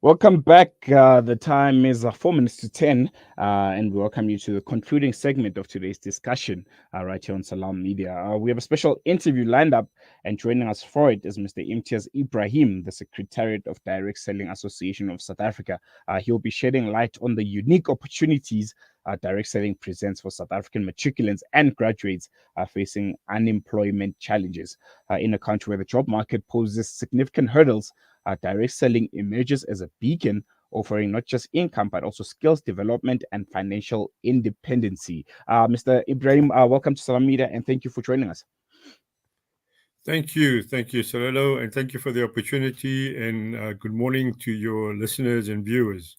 Welcome back. The time is 4 minutes to 10, and we welcome you to the concluding segment of today's discussion right here on Salam Media. We have a special interview lined up, and joining us for it is Mr. Imtiaz Ebrahim, the Secretariat of Direct Selling Association of South Africa. He'll be shedding light on the unique opportunities direct selling presents for South African matriculants and graduates facing unemployment challenges. In a country where the job market poses significant hurdles, direct selling emerges as a beacon offering not just income but also skills development and financial independency. Mr. Ibrahim, welcome to Salam Media and thank you for joining us. Thank you, Sarelo, and thank you for the opportunity. And good morning to your listeners and viewers.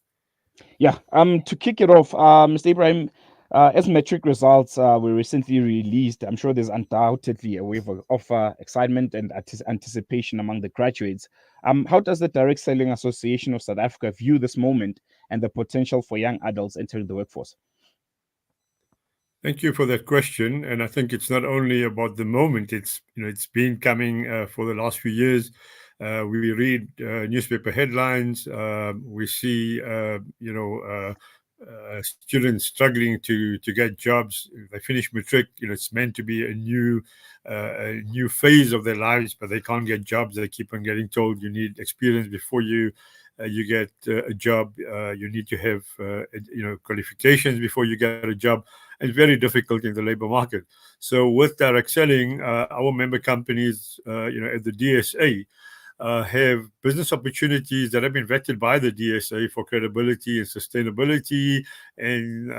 Yeah, to kick it off, Mr. Ibrahim, as metric results were recently released, I'm sure there's undoubtedly a wave of excitement and anticipation among the graduates. How does the Direct Selling Association of South Africa view this moment and the potential for young adults entering the workforce? Thank you for that question. And I think it's not only about the moment; it's been coming for the last few years. We read newspaper headlines. We see students struggling to get jobs. They finish matric. It's meant to be a new phase of their lives, but they can't get jobs. They keep on getting told you need experience before you get a job. You need to have qualifications before you get a job. It's very difficult in the labor market. So with direct selling, our member companies, at the DSA, have business opportunities that have been vetted by the DSA for credibility and sustainability. And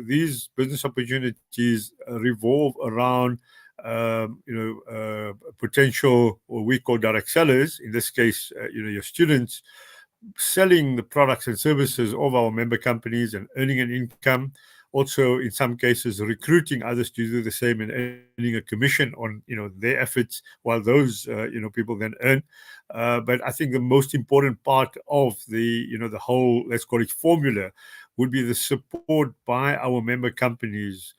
these business opportunities revolve around potential, what we call direct sellers. In this case, your students selling the products and services of our member companies and earning an income. Also, in some cases, recruiting others to do the same and earning a commission on their efforts, while those people then earn. But I think the most important part of the whole, let's call it, formula would be the support by our member companies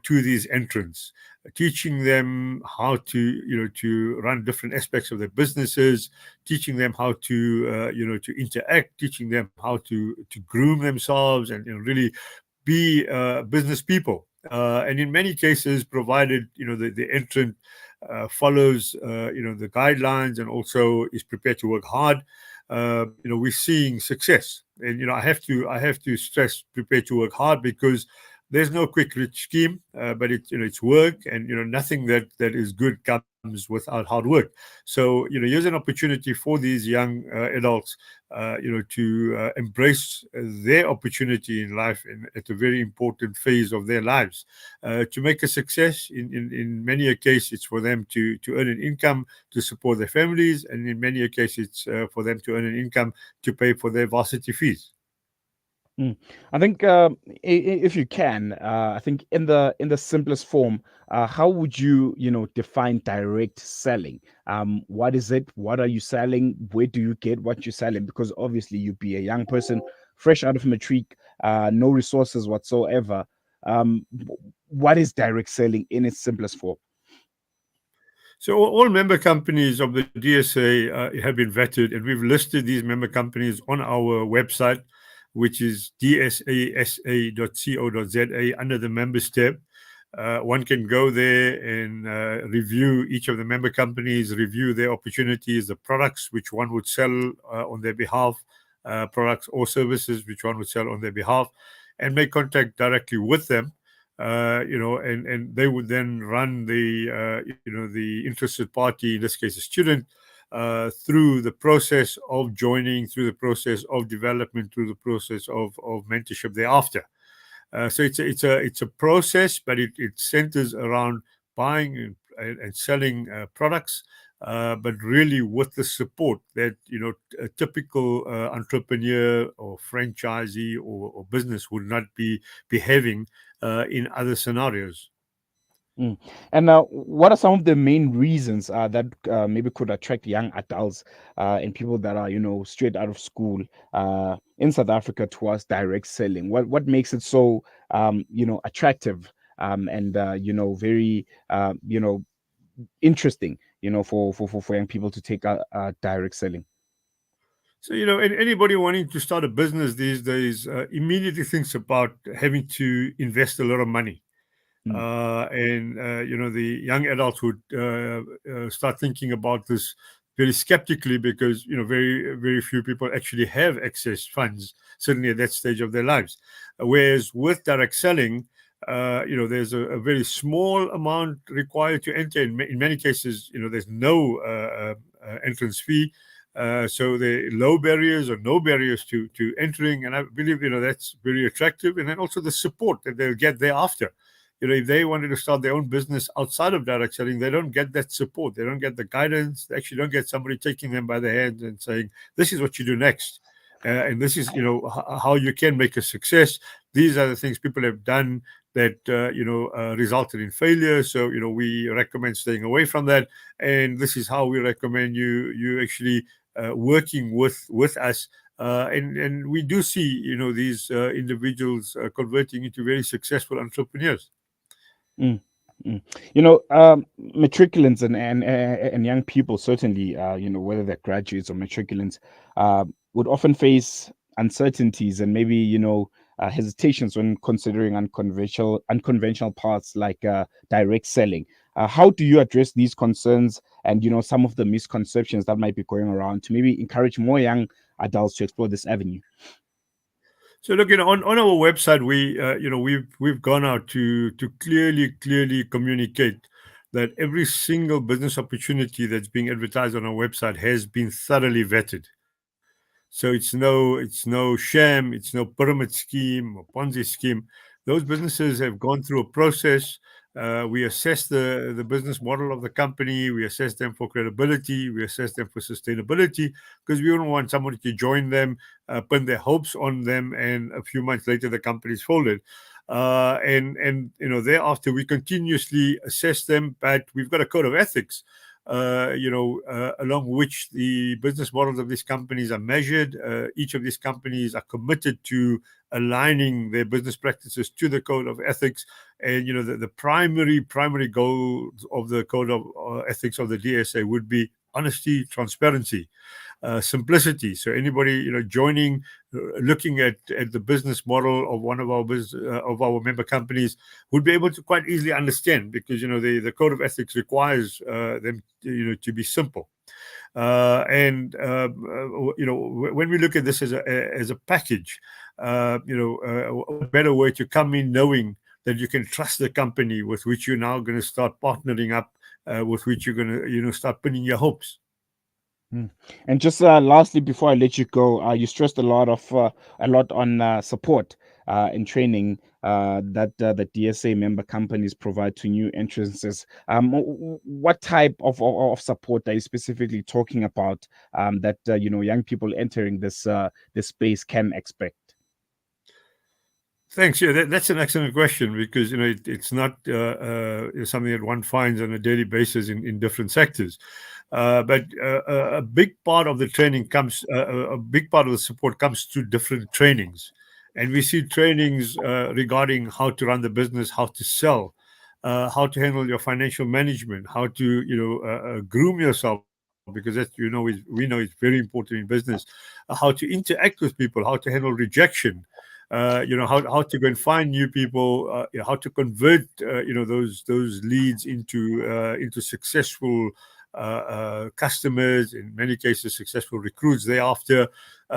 to these entrants, teaching them how to run different aspects of their businesses, teaching them how to interact, teaching them how to groom themselves and really be business people. And in many cases, provided the entrant follows the guidelines and also is prepared to work hard, we're seeing success. And I have to stress prepared to work hard, because there's no quick rich scheme, but it's work, and nothing that is good comes without hard work. So here's an opportunity for these young adults, to embrace their opportunity in life at a very important phase of their lives, to make a success. In many a case, it's for them to earn an income to support their families, and in many a case, it's for them to earn an income to pay for their varsity fees. Mm. I think if you can, I think in the simplest form, how would you define direct selling? What is it? What are you selling? Where do you get what you're selling? Because obviously you'd be a young person, fresh out of matric, no resources whatsoever. What is direct selling in its simplest form? So all member companies of the DSA have been vetted, and we've listed these member companies on our website, which is dsasa.co.za under the members tab. One can go there and review each of the member companies, review their opportunities, the products which one would sell on their behalf, products or services which one would sell on their behalf, and make contact directly with them. And they would then run the interested party, in this case a student, through the process of joining, through the process of development, through the process of mentorship thereafter. So it's a process, but it centers around buying and selling products, but really with the support that a typical entrepreneur or franchisee or business would not be having in other scenarios. Mm. And what are some of the main reasons that maybe could attract young adults and people that are straight out of school in South Africa towards direct selling? What makes it so attractive and very interesting for young people to take direct selling? So, anybody wanting to start a business these days immediately thinks about having to invest a lot of money. Mm, And the young adults would start thinking about this very skeptically, because very very few people actually have excess funds, certainly at that stage of their lives. Whereas with direct selling, there's a very small amount required to enter. In many cases, there's no entrance fee. So the low barriers or no barriers to entering, and I believe that's very attractive. And then also the support that they'll get thereafter. If they wanted to start their own business outside of direct selling, they don't get that support. They don't get the guidance. They actually don't get somebody taking them by the hand and saying, "This is what you do next, and this is how you can make a success. These are the things people have done that resulted in failure. So we recommend staying away from that, and this is how we recommend you actually working with us." And we do see these individuals converting into very successful entrepreneurs. mm, mm. Matriculants and young people certainly, whether they're graduates or matriculants, would often face uncertainties and maybe hesitations when considering unconventional paths like direct selling. How do you address these concerns and some of the misconceptions that might be going around to maybe encourage more young adults to explore this avenue? So look, on our website, we've gone out to clearly communicate that every single business opportunity that's being advertised on our website has been thoroughly vetted. So it's no sham, it's no pyramid scheme or Ponzi scheme. Those businesses have gone through a process. We assess the business model of the company. We assess them for credibility. We assess them for sustainability, because we don't want somebody to join them, pin their hopes on them, and a few months later the company's folded. And thereafter we continuously assess them, but we've got a code of ethics along which the business models of these companies are measured. Each of these companies are committed to aligning their business practices to the code of ethics. And the primary goal of the code of ethics of the DSA would be honesty, transparency, simplicity. So anybody joining, looking at the business model of one of our member companies would be able to quite easily understand, because the code of ethics requires them to be simple. And when we look at this as a package, what better way to come in knowing that you can trust the company with which you're now going to start partnering up, with which you're going to start pinning your hopes. Mm. And just lastly, before I let you go, you stressed a lot on support and training that the DSA member companies provide to new entrances. What type of support are you specifically talking about that young people entering this space can expect? Thanks. Yeah, that's an excellent question, because it's not something that one finds on a daily basis in different sectors. But a big part of the training comes, a big part of the support comes through different trainings, and we see trainings regarding how to run the business, how to sell, how to handle your financial management, how to groom yourself, because that we know is very important in business. How to interact with people, how to handle rejection, how to go and find new people, how to convert those leads into successful customers, in many cases successful recruits thereafter.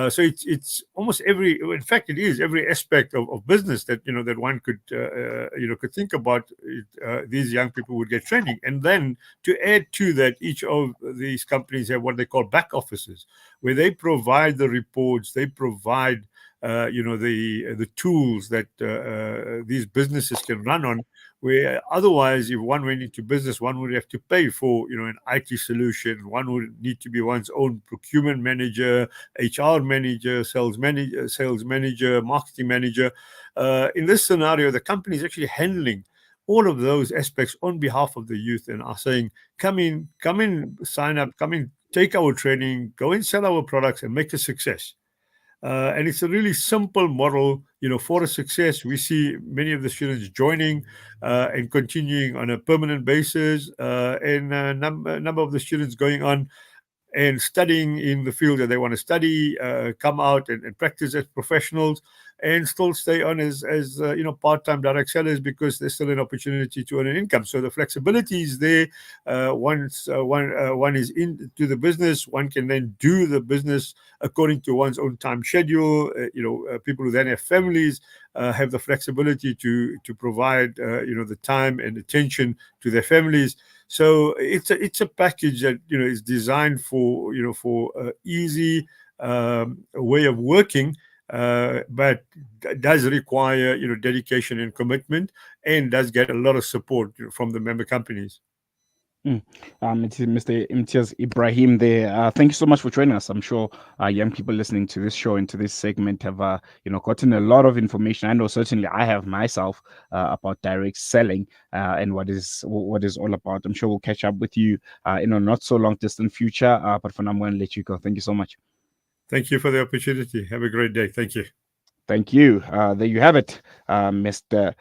So it's almost in fact it is every aspect of business that that one could think about. These young people would get training, and then to add to that, each of these companies have what they call back offices, where they provide the reports, they provide the tools that these businesses can run on, where otherwise, if one went into business, one would have to pay for an IT solution. One would need to be one's own procurement manager, HR manager, sales manager, marketing manager. In this scenario, the company is actually handling all of those aspects on behalf of the youth, and are saying, come in, sign up, come in, take our training, go and sell our products and make a success. And it's a really simple model, for a success. We see many of the students joining and continuing on a permanent basis, and a number of the students going on and studying in the field that they want to study, come out and practice as professionals, and still stay on as part-time direct sellers, because there's still an opportunity to earn an income. So the flexibility is there. Once one is into the business, one can then do the business according to one's own time schedule. People who then have families have the flexibility to provide the time and attention to their families. So it's a package that is designed for easy way of working, but does require dedication and commitment, and does get a lot of support from the member companies. Mm. It's Mr. Imtiaz Ibrahim there. Thank you so much for joining us. I'm sure young people listening to this show and to this segment have, gotten a lot of information. I know certainly I have myself about direct selling and what is all about. I'm sure we'll catch up with you in a not so long distant future. But for now, I'm going to let you go. Thank you so much. Thank you for the opportunity. Have a great day. Thank you. Thank you. There you have it, Mr.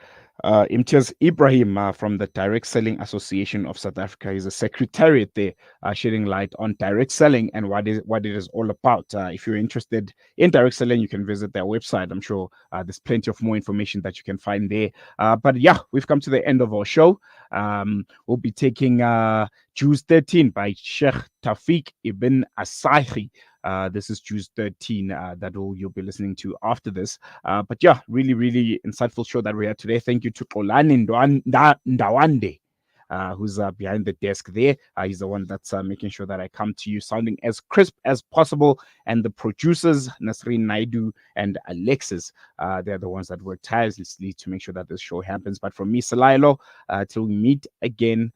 Imtiaz Ibrahim from the Direct Selling Association of South Africa. He's a secretariat there, shedding light on direct selling and what it is all about. If you're interested in direct selling, you can visit their website. I'm sure there's plenty of more information that you can find there. But yeah, we've come to the end of our show. We'll be taking Jews 13 by Sheikh Tawfiq Ibn Asahi. This is Jews 13 that you'll be listening to after this. But yeah, really, really insightful show that we had today. Thank you to Kolani Ndawande. Who's behind the desk there. He's the one that's making sure that I come to you sounding as crisp as possible. And the producers, Nasreen Naidu and Alexis, they're the ones that work tirelessly to make sure that this show happens. But from me, Salailo, till we meet again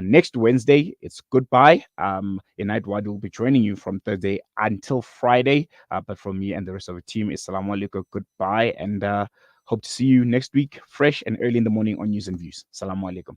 next Wednesday, it's goodbye. Inait Wadi will be joining you from Thursday until Friday. But from me and the rest of the team, Assalamu alaikum, goodbye, and hope to see you next week, fresh and early in the morning on News and Views. Assalamu alaikum.